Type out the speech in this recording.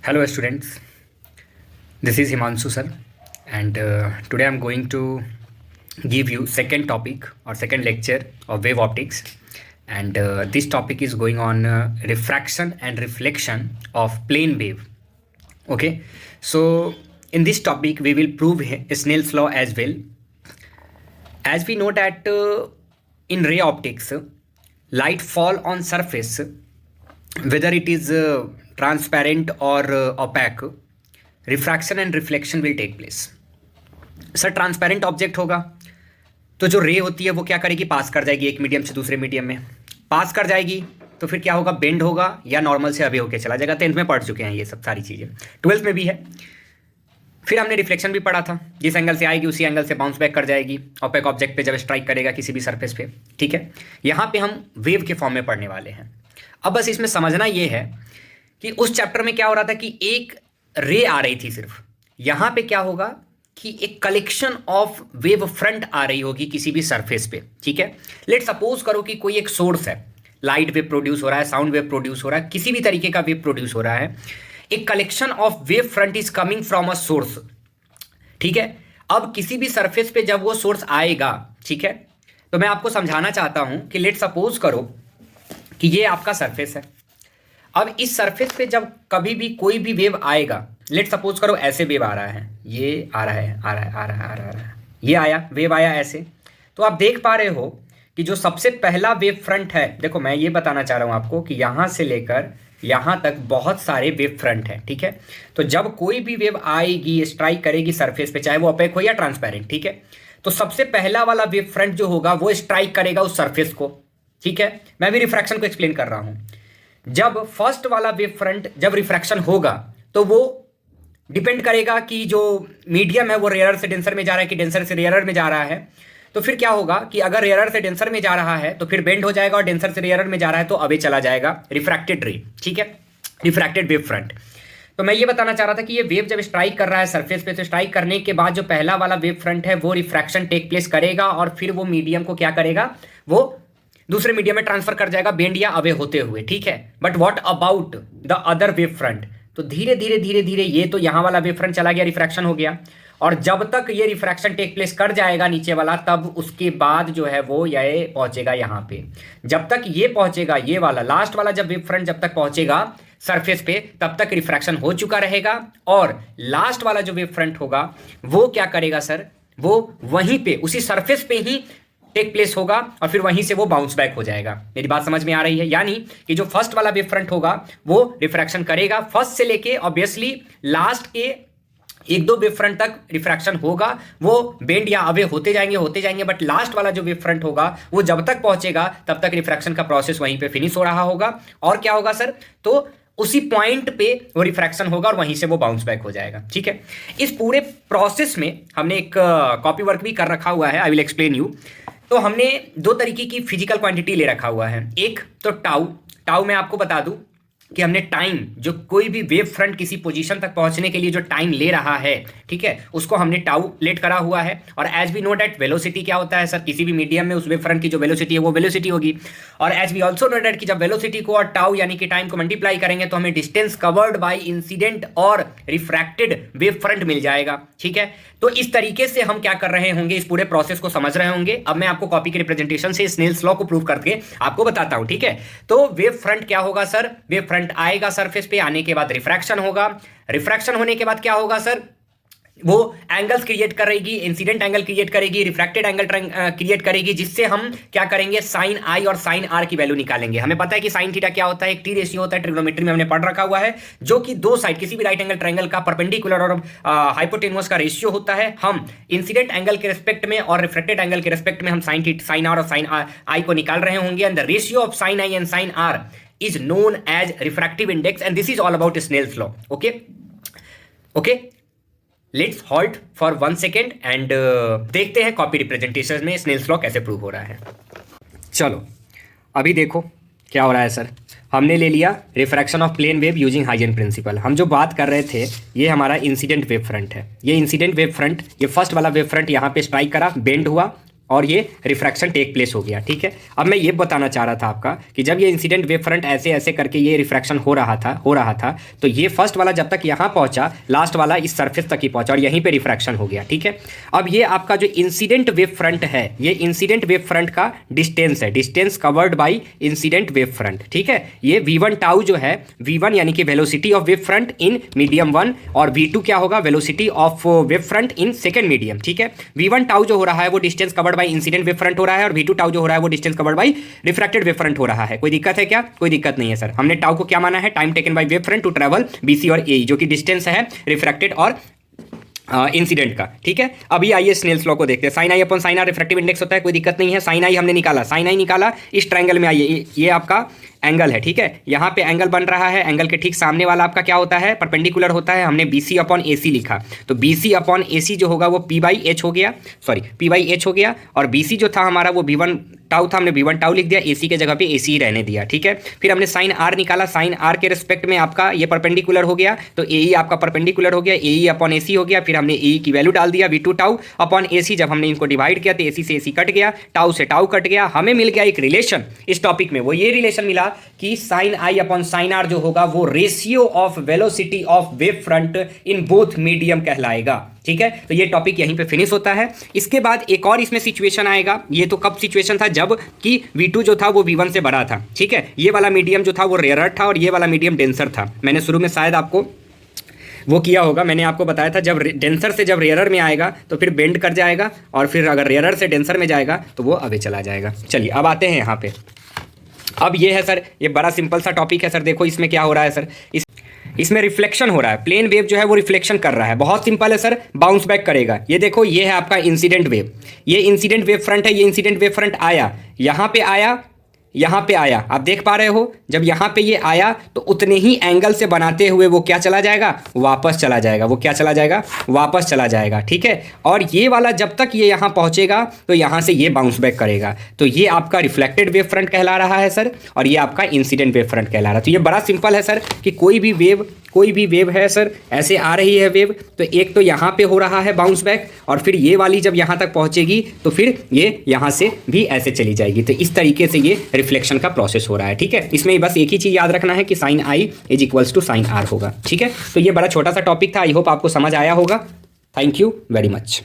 Hello students, this is Himanshu sir and today I'm going to give you second topic or second lecture of wave optics and this topic is going on refraction and reflection of plane wave. Okay, so in this topic we will prove Snell's law as well. As we know that in ray optics light fall on surface whether it is transparent or opaque, refraction and reflection will take place. Sir transparent object होगा तो जो रे होती है वो क्या करेगी, पास कर जाएगी एक मीडियम से दूसरे मीडियम में. पास कर जाएगी तो फिर क्या होगा, बेंड होगा या नॉर्मल से अवे होके चला जाएगा. 10th में पढ़ चुके हैं ये सब सारी चीज़ें, 12th में भी है. फिर हमने रिफ्लेक्शन भी पढ़ा था, जिस एंगल से आएगी उसी एंगल से बाउंस बैक कर जाएगी ओपेक ऑब्जेक्ट पे जब स्ट्राइक करेगा किसी भी सरफेस पे. ठीक है, यहाँ पे हम वेव के फॉर्म में पढ़ने वाले हैं. अब बस इसमें समझना ये है कि उस चैप्टर में क्या हो रहा था कि एक रे आ रही थी सिर्फ, यहां पे क्या होगा कि एक कलेक्शन ऑफ वेव फ्रंट आ रही होगी किसी भी सरफेस पे. ठीक है, लेट सपोज करो कि कोई एक सोर्स है, लाइट वेव प्रोड्यूस हो रहा है, साउंड वेव प्रोड्यूस हो रहा है, किसी भी तरीके का वेव प्रोड्यूस हो रहा है. एक collection of wave front is coming from a source. ठीक है, अब किसी भी सरफेस पे जब वो सोर्स आएगा, ठीक है, तो मैं आपको समझाना चाहता हूं कि लेट सपोज करो कि ये आपका सरफेस है. अब इस सरफेस पे जब कभी भी कोई भी वेव आएगा, लेट सपोज करो ऐसे वेव आ रहा है, ये आ रहा है, आ रहा है, आ रहा है, आ रहा है, ये आया, वेव आया ऐसे, तो आप देख पा रहे हो कि जो सबसे पहला वेव फ्रंट है, देखो मैं ये बताना चाह रहा हूँ आपको कि यहाँ से लेकर यहाँ तक बहुत सारे वेव फ्रंट हैं. ठीक है, तो जब कोई भी वेव आएगी, स्ट्राइक करेगी सरफेस पे, चाहे वो ओपेक हो या ट्रांसपेरेंट, ठीक है, तो सबसे पहला वाला वेव फ्रंट जो होगा वो स्ट्राइक करेगा उस सरफेस को. ठीक है, मैं भी रिफ्रैक्शन को एक्सप्लेन कर रहा हूँ. जब फर्स्ट वाला वेव फ्रंट जब रिफ्रैक्शन होगा तो वो डिपेंड करेगा कि जो मीडियम है वो रेयर से डेंसर में जा रहा है कि डेंसर से रेयर में जा रहा है. तो फिर क्या होगा कि अगर रेयर से डेंसर में जा रहा है तो फिर बेंड हो जाएगा, और डेंसर से रेयर में जा रहा है तो अवे चला जाएगा रिफ्रैक्टेड रे. ठीक है, रिफ्रैक्टेड वेव फ्रंट. तो मैं ये बताना चाह रहा था कि ये वेव जब स्ट्राइक कर रहा है सरफेस पे, तो स्ट्राइक करने के बाद जो पहला वाला वेव फ्रंट है वो रिफ्रैक्शन टेक प्लेस करेगा और फिर वो मीडियम को क्या करेगा, वो दूसरे मीडियम में ट्रांसफर कर जाएगा बेंड या अवे होते हुए. ठीक है, but what about the other wave front, तो धीरे धीरे धीरे धीरे ये तो यहाँ वाला वेव फ्रंट चला गया, रिफ्रैक्शन हो गया, और जब तक ये रिफ्रैक्शन टेक प्लेस कर जाएगा नीचे वाला, तब उसके बाद जो है वो ये पहुंचेगा यहाँ पे. जब तक ये पहुंचेगा, ये वाला लास्ट वाला जब वेव फ्रंट जब तक पहुंचेगा सरफेस पे, तब तक रिफ्रैक्शन हो चुका रहेगा, और लास्ट वाला जो वेव फ्रंट होगा वो क्या करेगा सर, वो वहीं पे उसी सरफेस पे ही टेक प्लेस होगा और फिर वहीं से वो बाउंस बैक हो जाएगा. मेरी बात समझ में आ रही है? यानी कि जो फर्स्ट वाला वेव फ्रंट होगा वो रिफ्रैक्शन करेगा फर्स्ट से लेके ऑब्वियसली लास्ट के एक दो वेव फ्रंट तक रिफ्रैक्शन होगा, वो बेंड या अवे होते जाएंगे, बट लास्ट वाला जो वेव फ्रंट होगा वो जब तक पहुंचेगा तब तक रिफ्रैक्शन का प्रोसेस वहीं पे फिनिश हो रहा होगा. और क्या होगा सर, तो उसी पॉइंट पे वो रिफ्रैक्शन होगा और वहीं से वो बाउंस बैक हो जाएगा. ठीक है, इस पूरे प्रोसेस में हमने एक कॉपी वर्क भी कर रखा हुआ है, आई विल एक्सप्लेन यू. तो हमने दो तरीके की फिजिकल क्वांटिटी ले रखा हुआ है. एक तो टाउ मैं आपको बता दूं कि हमने टाइम, जो कोई भी वेव फ्रंट किसी पोजीशन तक पहुंचने के लिए जो टाइम ले रहा है, ठीक है, उसको हमने टाउ लेट करा हुआ है. और as we know that velocity क्या होता है सर, किसी भी मीडियम में उस वेव फ्रंट की जो वेलोसिटी है वो वेलोसिटी होगी. और as we also know that कि जब वेलोसिटी को और टाउ यानी कि टाइम को मल्टीप्लाई करेंगे तो हमें डिस्टेंस कवर्ड बाय इंसिडेंट और रिफ्रैक्टेड वेव फ्रंट मिल जाएगा. ठीक है, तो इस तरीके से हम क्या कर रहे होंगे, इस पूरे प्रोसेस को समझ रहे होंगे. अब मैं आपको कॉपी के रिप्रेजेंटेशन से स्नेल्स लॉ को प्रूव करके आपको बताता हूं. ठीक है, तो वेव फ्रंट क्या होगा सर, वेव फ्रंट आएगा सरफेस पे, आने के बाद रिफ्रैक्शन होगा, रिफ्रैक्शन होने के बाद क्या होगा सर, वो एंगल्स क्रिएट करेगी, इंसिडेंट एंगल क्रिएट करेगी, रिफ्रैक्टेड एंगल क्रिएट करेगी, जिससे हम क्या करेंगे, साइन आई और साइन आर की वैल्यू निकालेंगे. हमें पता है कि साइन थीटा क्या होता है, एक टी रेशियो होता है, ट्रिग्नोमेट्री में हमने पढ़ रखा हुआ है, जो कि दो साइड किसी भी राइट एंगल ट्रायंगल का परपेंडिकुलर और हाइपोटेन्यूस का रेशियो होता है. हम इंसिडेंट एंगल के रिस्पेक्ट में और रिफ्रैक्टेड एंगल के रिस्पेक्ट में हम साइन आर और साइन आई को निकाल रहे होंगे, and the ratio of sine i and sine r is known as refractive index, and this is all about Snell's law. Okay, let's halt for 1 second and देखते हैं copy representation में Snell's law कैसे prove हो रहा है. चलो अभी देखो क्या हो रहा है सर, हमने ले लिया refraction of plane wave using Huygens principle. हम जो बात कर रहे थे ये हमारा इंसिडेंट वेव फ्रंट है. ये इंसिडेंट वेव फ्रंट, ये फर्स्ट वाला वेव फ्रंट यहाँ पे स्ट्राइक करा, बेंड हुआ और ये रिफ्रैक्शन टेक प्लेस हो गया। ठीक है, अब मैं ये बताना चाह रहा था आपका कि जब ये इंसिडेंट वेव फ्रंट ऐसे ऐसे करके ये रिफ्रैक्शन हो रहा था तो ये फर्स्ट वाला जब तक यहाँ पहुँचा, लास्ट वाला इस सरफेस तक ही पहुँचा और यहीं पर रिफ्रैक्शन हो गया। ठीक है, अब ये आपका जो इंसिडेंट वेव फ्रंट है, ये इंसिडेंट वेव फ्रंट का डिस्टेंस है, distance covered by incident wave front. ठीक है, ये v1 टाउ जो है, v1 यानी कि velocity of wave front in medium 1 और v2 क्या होगा, velocity of wave front in second medium. ठीक है, v1 टाउ जो हो रहा है वो distance covered by incident wave front हो रहा है और v2 टाउ जो हो रहा है वो distance covered by refracted wave front हो रहा है। कोई दिक्कत है क्या? कोई दिक्कत नहीं है सर। हमने टाउ को क्या माना है, time taken by wave front to travel BC और AE, जो कि डिस्टेंस है रिफ्रैक्टेड और इंसिडेंट का। ठीक है, अभी आइए स्नेल्स लॉ को देखते हैं। Sine i upon sine r refractive index होता है, कोई दिक्कत नहीं है। साइन आई हमने निकाला, साइन आई निकाला, इस ट्रायंगल में आइए, ये आपका एंगल है। ठीक है, यहाँ पे एंगल बन रहा है, एंगल के ठीक सामने वाला आपका क्या होता है, परपेंडिकुलर होता है। हमने BC अपॉन AC लिखा, तो BC अपॉन AC जो होगा वो P/H हो गया, सॉरी P/H हो गया। और BC जो था हमारा वो V1 टाउ था, हमने V1 टाउ लिख दिया, AC के जगह पे AC ही रहने दिया। ठीक है, फिर हमने साइन R निकाला, साइन R के रिस्पेक्ट में आपका ये परपेंडिकुलर हो गया, तो AE आपका परपेंडिकुलर हो गया, AE अपॉन AC हो गया। फिर हमने AE की वैल्यू डाल दिया, V2 टाउ अपॉन AC। जब हमने इनको डिवाइड किया तो AC से AC कट गया, टाउ से टाउ कट गया, हमें मिल गया एक रिलेशन इस टॉपिक में। वो ये रिलेशन मिला कि sine i upon sine r जो होगा वो ratio of velocity of wave front in both medium कहलाएगा। ठीक है, तो ये टॉपिक यहीं पे फिनिश होता है। इसके बाद एक और इसमें सिचुएशन आएगा। ये तो कब सिचुएशन था, जब कि V2 जो था वो V1 से बड़ा था। ठीक है, ये वाला मीडियम जो था वो रेयर था और ये वाला मीडियम डेंसर था। मैंने शुरू में शायद आपको वो किया होगा, मैंने आपको बताया था जब डेंसर से जब रेयरर में आएगा तो फिर बेंड कर जाएगा और फिर अगर रेयरर से डेंसर में जाएगा तो वो अवे चला जाएगा। चलिए अब आते हैं यहाँ पे। अब ये है सर, ये बड़ा सिंपल सा टॉपिक है सर। देखो इसमें क्या हो रहा है सर, इसमें रिफ्लेक्शन हो रहा है, प्लेन वेव जो है वो रिफ्लेक्शन कर रहा है। बहुत सिंपल है सर, बाउंस बैक करेगा। ये देखो, ये है आपका इंसिडेंट वेव, ये इंसिडेंट वेव फ्रंट है, ये इंसिडेंट वेव फ्रंट आया, यहाँ पे आया, यहाँ पे आया, आप देख पा रहे हो। जब यहाँ पे ये आया तो उतने ही एंगल से बनाते हुए वो क्या चला जाएगा, वापस चला जाएगा। वो क्या चला जाएगा, वापस चला जाएगा। ठीक है, और ये वाला जब तक ये यहाँ पहुँचेगा तो यहाँ से ये बाउंस बैक करेगा। तो ये आपका रिफ्लेक्टेड वेव फ्रंट कहला रहा है सर, और ये आपका इंसिडेंट वेव फ्रंट कहला रहा है। तो ये बड़ा सिंपल है सर कि कोई भी वेव है सर, ऐसे आ रही है वेव, तो एक तो यहाँ पे हो रहा है बाउंस बैक और फिर ये वाली जब यहाँ तक पहुँचेगी तो फिर ये यहाँ से भी ऐसे चली जाएगी। तो इस तरीके से ये रिफ्लेक्शन का प्रोसेस हो रहा है। ठीक है, इसमें बस एक ही चीज़ याद रखना है कि sine i is equals to sine r होगा। ठीक है, तो ये बड़ा छोटा सा टॉपिक था, आई होप आपको समझ आया होगा। Thank you very much.